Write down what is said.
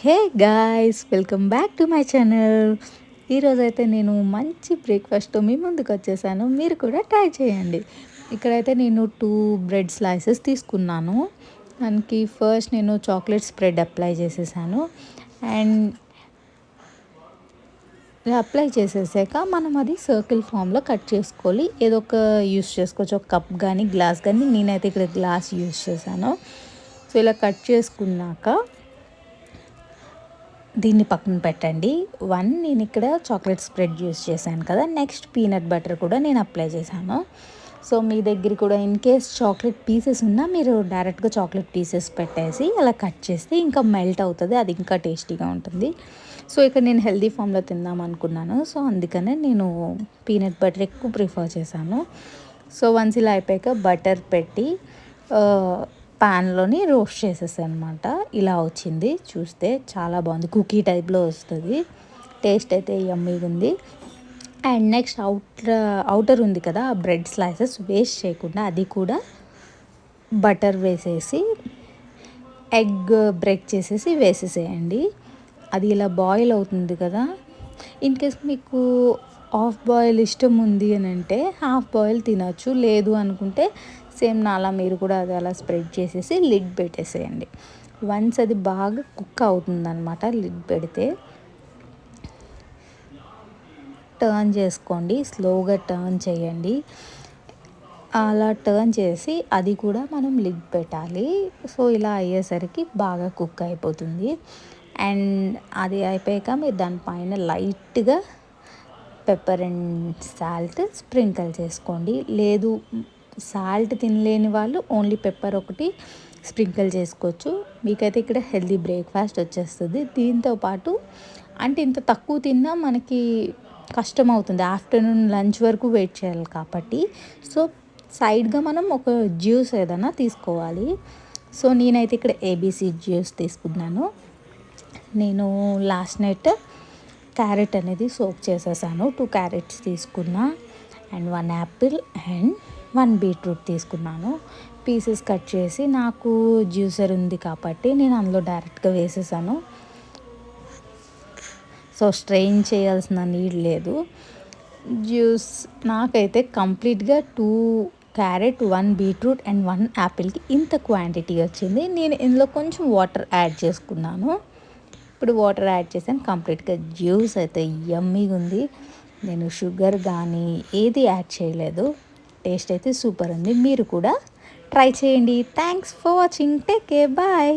Hey guys, welcome back to my channel. ఈరోజైతే నేను మంచి బ్రేక్ఫాస్ట్తో మీ ముందుకు వచ్చేసాను. మీరు కూడా ట్రై చేయండి. ఇక్కడైతే నేను 2 బ్రెడ్ స్లైసెస్ తీసుకున్నాను. దానికి ఫస్ట్ నేను చాక్లెట్ స్ప్రెడ్ అప్లై చేసేసాను. అండ్ అప్లై చేసేసాక మనం అది సర్కిల్ ఫామ్లో కట్ చేసుకోవాలి. ఏదో ఒక యూస్ చేసుకోవచ్చు, ఒక కప్ కానీ గ్లాస్ కానీ. నేనైతే ఇక్కడ గ్లాస్ యూస్ చేశాను. సో ఇలా కట్ చేసుకున్నాక దీన్ని పక్కన పెట్టండి. నేను ఇక్కడ చాక్లెట్ స్ప్రెడ్ యూస్ చేశాను కదా. నెక్స్ట్ పీనట్ బటర్ కూడా నేను అప్లై చేశాను. సో మీ దగ్గర కూడా ఇన్ కేస్ చాక్లెట్ పీసెస్ ఉన్నా మీరు డైరెక్ట్గా చాక్లెట్ పీసెస్ పెట్టేసి అలా కట్ చేస్తే ఇంకా మెల్ట్ అవుతుంది, అది ఇంకా టేస్టీగా ఉంటుంది. సో ఇక్కడ నేను హెల్దీ ఫామ్లో తిందాం అనుకున్నాను. సో అందుకనే నేను పీనట్ బటర్ ఎక్కువ ప్రిఫర్ చేశాను. సో వన్స్ ఇలా అయిపోయాక బటర్ పెట్టి ప్యాన్లోని రోస్ట్ చేసేసాను అనమాట. ఇలా వచ్చింది, చూస్తే చాలా బాగుంది, కుకీ టైప్లో వస్తుంది. టేస్ట్ అయితే యమ్మీగా ఉంది. అండ్ నెక్స్ట్ అవుటర్ ఉంది కదా, ఆ బ్రెడ్ స్లైసెస్ వేస్ట్ చేయకుండా అది కూడా బటర్ వేసేసి ఎగ్ బ్రేక్ చేసేసి వేసేసేయండి. అది ఇలా బాయిల్ అవుతుంది కదా. ఇన్ కేస్ మీకు హాఫ్ బాయిల్ ఇష్టం ఉంది అని అంటే హాఫ్ బాయిల్ తినచ్చు, లేదు అనుకుంటే సేమ్ నాలా మీరు కూడా అది అలా స్ప్రెడ్ చేసేసి లిడ్ పెట్టేసేయండి. వన్స్ అది బాగా కుక్ అవుతుందన్నమాట. లిడ్ పెడితే టర్న్ చేసుకోండి, స్లోగా టర్న్ చేయండి. అలా టర్న్ చేసి అది కూడా మనం లిడ్ పెట్టాలి. సో ఇలా అయ్యేసరికి బాగా కుక్ అయిపోతుంది. అండ్ అది అయిపోయాక మీరు దానిపైన లైట్గా పెప్పర్ అండ్ సాల్ట్ స్ప్రింకిల్ చేసుకోండి. లేదు సాల్ట్ తినలేని వాళ్ళు ఓన్లీ పెప్పర్ ఒకటి స్ప్రింకిల్ చేసుకోవచ్చు. మీకైతే ఇక్కడ హెల్దీ బ్రేక్ఫాస్ట్ వచ్చేస్తుంది. దీంతోపాటు అంటే ఇంత తక్కువ తిన్నా మనకి కష్టం అవుతుంది, ఆఫ్టర్నూన్ లంచ్ వరకు వెయిట్ చేయాలి కాబట్టి. సో సైడ్గా మనం ఒక జ్యూస్ ఏదైనా తీసుకోవాలి. సో నేనైతే ఇక్కడ ఏబీసీ జ్యూస్ తీసుకున్నాను. నేను లాస్ట్ నైట్ క్యారెట్ అనేది సోక్ చేసేసాను. 2 క్యారెట్స్ తీసుకున్నా అండ్ 1 యాపిల్ అండ్ 1 బీట్రూట్ తీసుకున్నాను. పీసెస్ కట్ చేసి, నాకు జ్యూసర్ ఉంది కాబట్టి నేను అందులో డైరెక్ట్గా వేసేసాను. సో స్ట్రెయిన్ చేయాల్సిన నీడ్ లేదు. జ్యూస్ నాకైతే కంప్లీట్గా 2 క్యారెట్, 1 బీట్రూట్ అండ్ 1 యాపిల్కి ఇంత క్వాంటిటీ వచ్చింది. నేను ఇందులో కొంచెం వాటర్ యాడ్ చేసుకున్నాను. ఇప్పుడు వాటర్ యాడ్ చేసాను. కంప్లీట్గా జ్యూస్ అయితే యమ్మీగా ఉంది. నేను షుగర్ కానీ ఏది యాడ్ చేయలేదు. టేస్ట్ అయితే సూపర్ ఉంది. మీరు కూడా ట్రై చేయండి. Thanks for watching. Take care, bye.